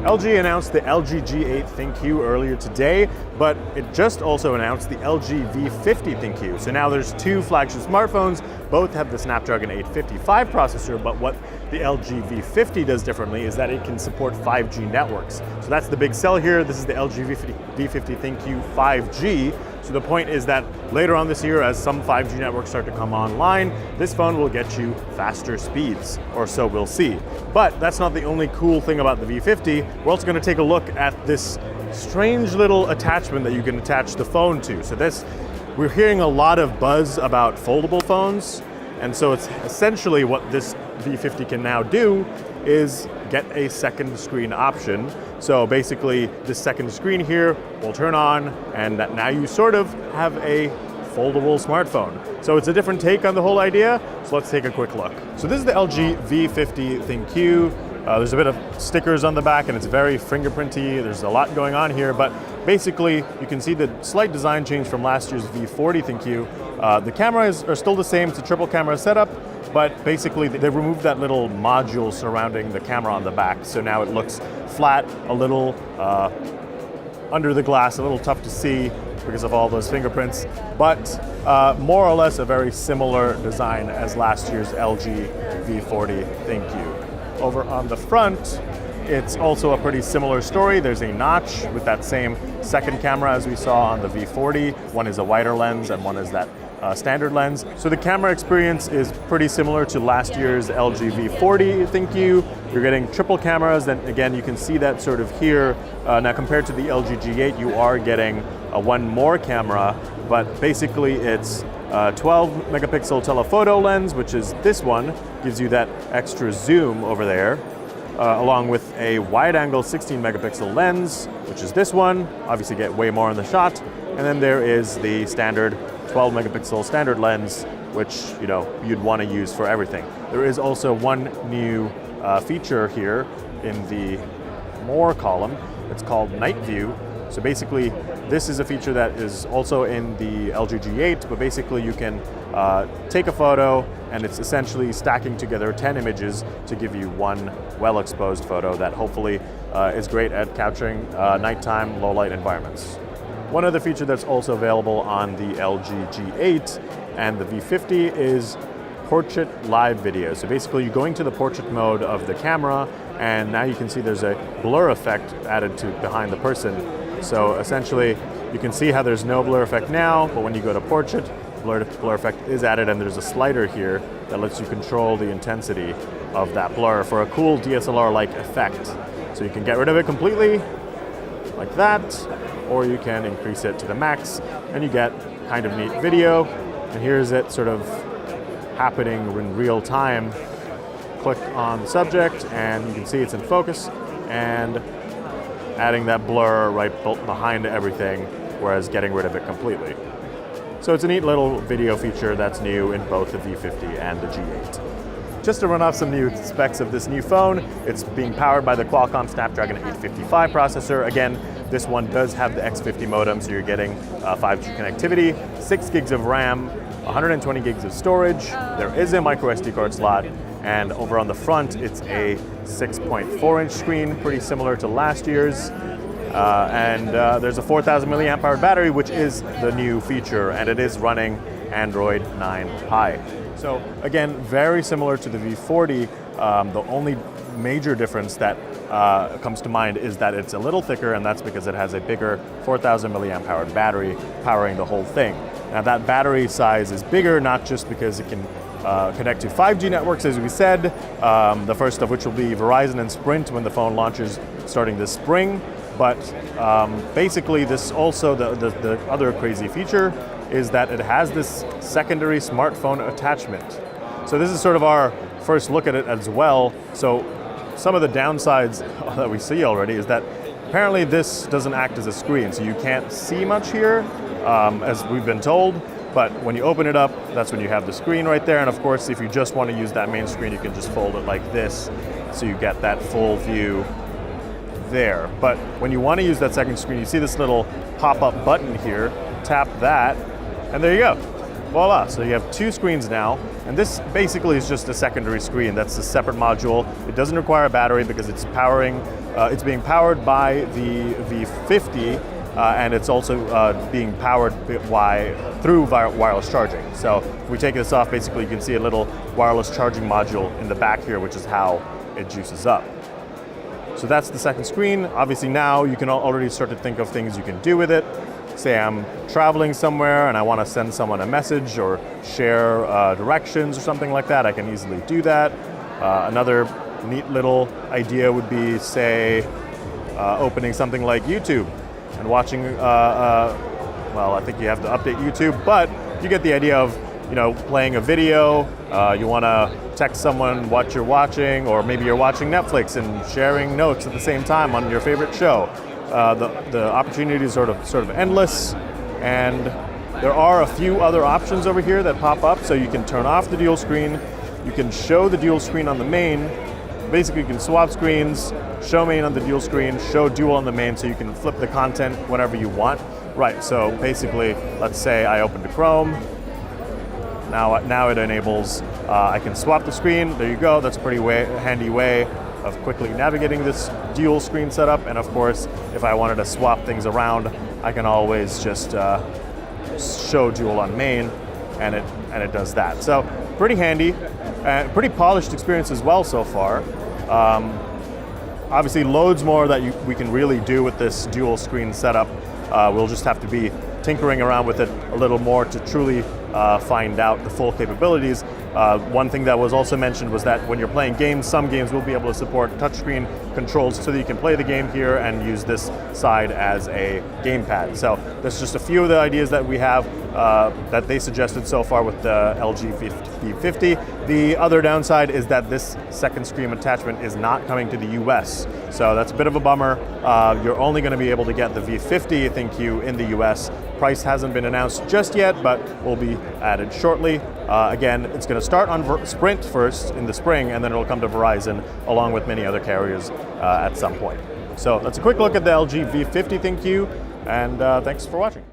LG announced the LG G8 ThinQ earlier today, but it just also announced the LG V50 ThinQ. So now there's two flagship smartphones, both have the Snapdragon 855 processor, but what the LG V50 does differently is that it can support 5G networks. So that's the big sell here. This is the LG V50 ThinQ 5G. So the point is that later on this year, as some 5G networks start to come online, this phone will get you faster speeds, or so we'll see. But that's not the only cool thing about the V50. We're also going to take a look at this strange little attachment that you can attach the phone to. So we're hearing a lot of buzz about foldable phones, and so it's essentially what this V50 can now do is get a second screen option. So basically this second screen here will turn on, and that now you sort of have a foldable smartphone. So it's a different take on the whole idea, so let's take a quick look. So this is the LG V50 ThinQ. There's a bit of stickers on the back and it's very fingerprinty. There's a lot going on here, but basically you can see the slight design change from last year's V40 ThinQ. The cameras are still the same, it's a triple camera setup, but basically they removed that little module surrounding the camera on the back. So now it looks flat, a little under the glass, a little tough to see because of all those fingerprints, but more or less a very similar design as last year's LG V40 ThinQ. Over on the front, it's also a pretty similar story. There's a notch with that same second camera as we saw on the V40. One is a wider lens and one is that standard lens. So the camera experience is pretty similar to last year's LG V40 ThinQ. You're getting triple cameras, and again, you can see that sort of here. Now compared to the LG G8, you are getting one more camera, but basically it's 12 megapixel telephoto lens, which is this one, gives you that extra zoom over there, along with a wide angle 16 megapixel lens, which is this one, obviously get way more in the shot. And then there is the standard 12 megapixel standard lens, which you'd want to use for everything. There is also one new feature here in the More column. It's called Night View. So basically, this is a feature that is also in the LG G8, but basically you can take a photo and it's essentially stacking together 10 images to give you one well-exposed photo that hopefully is great at capturing nighttime, low-light environments. One other feature that's also available on the LG G8 and the V50 is portrait live video. So basically you're going to the portrait mode of the camera, and now you can see there's a blur effect added to behind the person. So essentially you can see how there's no blur effect now, but when you go to portrait, blur effect is added, and there's a slider here that lets you control the intensity of that blur for a cool DSLR-like effect. So you can get rid of it completely, like that, or you can increase it to the max, and you get kind of neat video. And here's it sort of happening in real time. Click on the subject, and you can see it's in focus, and adding that blur right behind everything, whereas getting rid of it completely. So it's a neat little video feature that's new in both the V50 and the G8. Just to run off some new specs of this new phone, it's being powered by the Qualcomm Snapdragon 855 processor. Again, this one does have the X50 modem, so you're getting 5G connectivity, 6 gigs of RAM, 120 gigs of storage. There is a micro SD card slot, and over on the front, it's a 6.4-inch screen, pretty similar to last year's. There's a 4,000 milliamp hour battery, which is the new feature, and it is running Android 9 Pie. So again, very similar to the V40. The only major difference that comes to mind is that it's a little thicker, and that's because it has a bigger 4,000 milliamp hour battery powering the whole thing. Now that battery size is bigger, not just because it can connect to 5G networks, as we said, the first of which will be Verizon and Sprint when the phone launches starting this spring. But basically this also, the other crazy feature is that it has this secondary smartphone attachment. So this is sort of our first look at it as well. So some of the downsides that we see already is that apparently this doesn't act as a screen, so you can't see much here, as we've been told. But when you open it up, that's when you have the screen right there. And of course, if you just want to use that main screen, you can just fold it like this, so you get that full view there. But when you want to use that second screen, you see this little pop-up button here, tap that, and there you go. voila, so you have two screens now, and this basically is just a secondary screen. That's a separate module. It doesn't require a battery because it's being powered by the V50, and it's also being powered through wireless charging. So if we take this off, basically you can see a little wireless charging module in the back here, which is how it juices up. So that's the second screen. Obviously now you can already start to think of things you can do with it. Say I'm traveling somewhere and I want to send someone a message or share directions or something like that, I can easily do that. Another neat little idea would be, say, opening something like YouTube and watching, well, I think you have to update YouTube, but you get the idea of, playing a video, you want to text someone what you're watching, or maybe you're watching Netflix and sharing notes at the same time on your favorite show. The opportunity is sort of endless, and there are a few other options over here that pop up. So you can turn off the dual screen, you can show the dual screen on the main. Basically you can swap screens, show main on the dual screen, show dual on the main, so you can flip the content whenever you want. Right, so basically, let's say I opened Chrome. Now it enables, I can swap the screen. There you go, that's a pretty handy way of quickly navigating this dual screen setup. And of course, if I wanted to swap things around, I can always just show dual on main, and it does that. So pretty handy, and pretty polished experience as well so far. Obviously, loads more that we can really do with this dual screen setup. We'll just have to be tinkering around with it a little more to truly find out the full capabilities. One thing that was also mentioned was that when you're playing games, some games will be able to support touchscreen controls so that you can play the game here and use this side as a gamepad. So that's just a few of the ideas that we have that they suggested so far with the LG V50. The other downside is that this second screen attachment is not coming to the US. So that's a bit of a bummer. You're only going to be able to get the V50 ThinQ in the US. Price hasn't been announced just yet, but will be added shortly. Again, it's going to start on Sprint first in the spring, and then it'll come to Verizon along with many other carriers at some point. So that's a quick look at the LG V50 ThinQ, and thanks for watching.